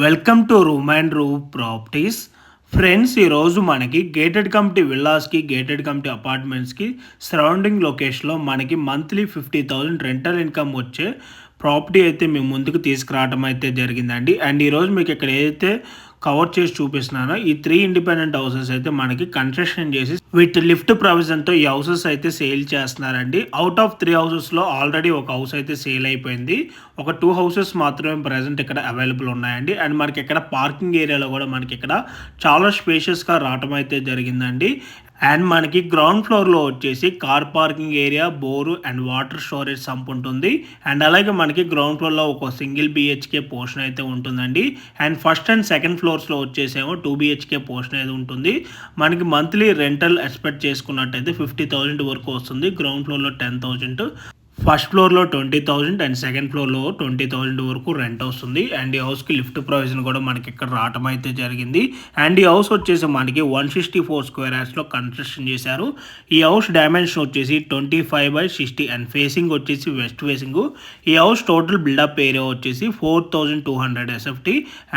Welcome to room and room properties. Friends, ఈరోజు మనకి gated community విల్లాస్కి, గేటెడ్ కమిటీ అపార్ట్మెంట్స్కి సరౌండింగ్ లొకేషన్లో మనకి మంత్లీ 50,000 రెంటల్ ఇన్కమ్ వచ్చే ప్రాపర్టీ అయితే మేము ముందుకు తీసుకురావడం అయితే జరిగిందండి. అండ్ ఈరోజు మీకు ఇక్కడ ఏదైతే కవర్ చేసి చూపిస్తున్నానో ఈ 3 ఇండిపెండెంట్ హౌసెస్ అయితే మనకి కన్స్ట్రక్షన్ చేసి విత్ లిఫ్ట్ ప్రొవిజన్తో ఈ హౌసెస్ అయితే సేల్ చేస్తున్నారండి. అవుట్ ఆఫ్ 3 హౌసెస్లో ఆల్రెడీ ఒక హౌస్ అయితే సేల్ అయిపోయింది. ఒక 2 హౌసెస్ మాత్రమే ప్రజెంట్ ఇక్కడ అవైలబుల్ ఉన్నాయండి. అండ్ మనకి ఇక్కడ పార్కింగ్ ఏరియాలో కూడా మనకి ఇక్కడ చాలా స్పేషియస్గా రావటం అయితే జరిగిందండి. అండ్ మనకి గ్రౌండ్ ఫ్లోర్లో వచ్చేసి car parking area, bore and water storage sump ఉంటుంది. అండ్ అలాగే మనకి గ్రౌండ్ ఫ్లోర్లో ఒక సింగిల్ బిహెచ్కే పోర్షన్ అయితే ఉంటుందండి. అండ్ ఫస్ట్ అండ్ సెకండ్ ఫ్లోర్స్లో వచ్చేసేమో 2 బిహెచ్కే పోర్షన్ అయితే ఉంటుంది. మనకి మంత్లీ రెంటల్ ఎక్స్పెక్ట్ చేసుకున్నట్టయితే 50,000 వరకు వస్తుంది. గ్రౌండ్ ఫ్లోర్లో 10,000, ఫస్ట్ ఫ్లోర్లో 20,000 అండ్ సెకండ్ ఫ్లోర్లో 20,000 వరకు రెంట్ వస్తుంది. అండ్ ఈ హౌస్కి లిఫ్ట్ ప్రొవిజన్ కూడా మనకి ఇక్కడ రావటం అయితే జరిగింది. అండ్ ఈ హౌస్ వచ్చేసి మనకి 164 స్క్వేర్ యార్డ్స్లో కన్స్ట్రక్షన్ చేశారు. ఈ హౌస్ డైమెన్షన్ వచ్చేసి 25/60 అండ్ ఫేసింగ్ వచ్చేసి వెస్ట్ ఫేసింగ్. ఈ హౌస్ టోటల్ బిల్డప్ ఏరియా వచ్చేసి 4,200 SFT.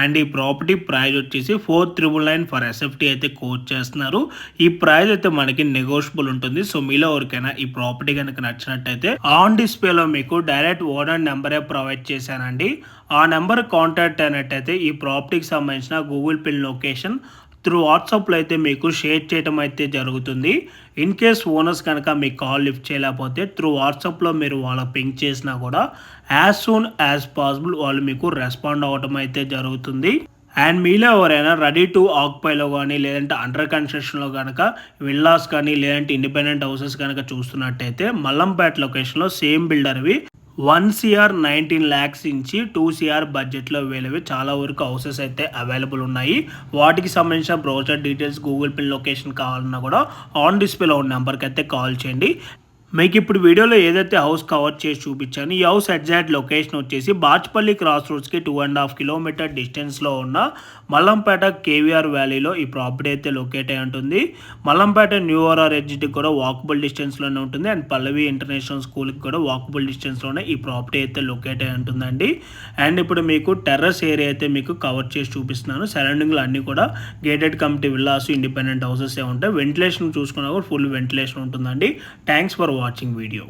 అండ్ ఈ ప్రాపర్టీ ప్రైస్ వచ్చేసి 4,999 ఫర్ SFT అయితే కోట్ చేస్తున్నారు. ఈ ప్రైస్ అయితే మనకి నెగోషియబుల్ ఉంటుంది. సో మీలో ఎవరికైనా ఈ ప్రాపర్టీ కనుక నచ్చినట్టయితే ఆన్ డిస్ప్లేలో మీకు డైరెక్ట్ ఓనర్ నెంబరే ప్రొవైడ్ చేశానండి. ఆ నెంబర్ కాంటాక్ట్ అయినట్టయితే ఈ ప్రాపర్టీకి సంబంధించిన గూగుల్ పిన్ లొకేషన్ త్రూ వాట్సాప్లో అయితే మీకు షేర్ చేయడం అయితే జరుగుతుంది. ఇన్ కేస్ ఓనర్స్ కనుక మీకు కాల్ లిఫ్ట్ చేయలేకపోతే త్రూ వాట్సాప్లో మీరు వాళ్ళకి పింక్ చేసినా కూడా యాజ్ సూన్ యాజ్ పాసిబుల్ వాళ్ళు మీకు రెస్పాండ్ అవ్వడం అయితే జరుగుతుంది. అండ్ మీలో ఎవరైనా రెడీ టు ఆక్యుపైలో కానీ, లేదంటే అండర్ కన్స్ట్రక్షన్లో కనుక విల్లాస్ కానీ, లేదంటే ఇండిపెండెంట్ హౌసెస్ కనుక చూస్తున్నట్టయితే మల్లంపేట లొకేషన్లో సేమ్ బిల్డర్వి 1 CR 19 lakhs నుంచి 2 CR బడ్జెట్లో వేలేవి చాలా వరకు హౌసెస్ అయితే అవైలబుల్ ఉన్నాయి. వాటికి సంబంధించిన brochure details, Google pin location కావాలన్నా కూడా ఆన్ డిస్ప్లేలో ఉన్న నెంబర్కి అయితే కాల్ చేయండి. మీకు ఇప్పుడు వీడియోలో ఏదైతే హౌస్ కవర్ చేసి చూపించాను, ఈ హౌస్ ఎగ్జాక్ట్ లొకేషన్ వచ్చేసి బాచ్పల్లి క్రాస్ రోడ్స్కి 2.5 కిలోమీటర్ డిస్టెన్స్లో ఉన్న మల్లంపేట కేవీఆర్ వ్యాలీలో ఈ ప్రాపర్టీ అయితే లొకేట్ అయి ఉంటుంది. మల్లంపేట న్యూ ఓఆర్ఆర్ ఎడ్జికి కూడా వాకబుల్ డిస్టెన్స్లోనే ఉంటుంది. అండ్ పల్లవి ఇంటర్నేషనల్ స్కూల్కి కూడా వాకబుల్ డిస్టెన్స్లోనే ఈ ప్రాపర్టీ అయితే లొకేట్ అయి ఉంటుందండి. అండ్ ఇప్పుడు మీకు టెర్రస్ ఏరియా అయితే మీకు కవర్ చేసి చూపిస్తున్నాను. సరౌండింగ్లో అన్నీ కూడా gated committee villas, independent houses ఉంటాయి. వెంటిలేషన్ చూసుకున్నా కూడా ఫుల్ వెంటిలేషన్ ఉంటుందండి. Thanks for watching video.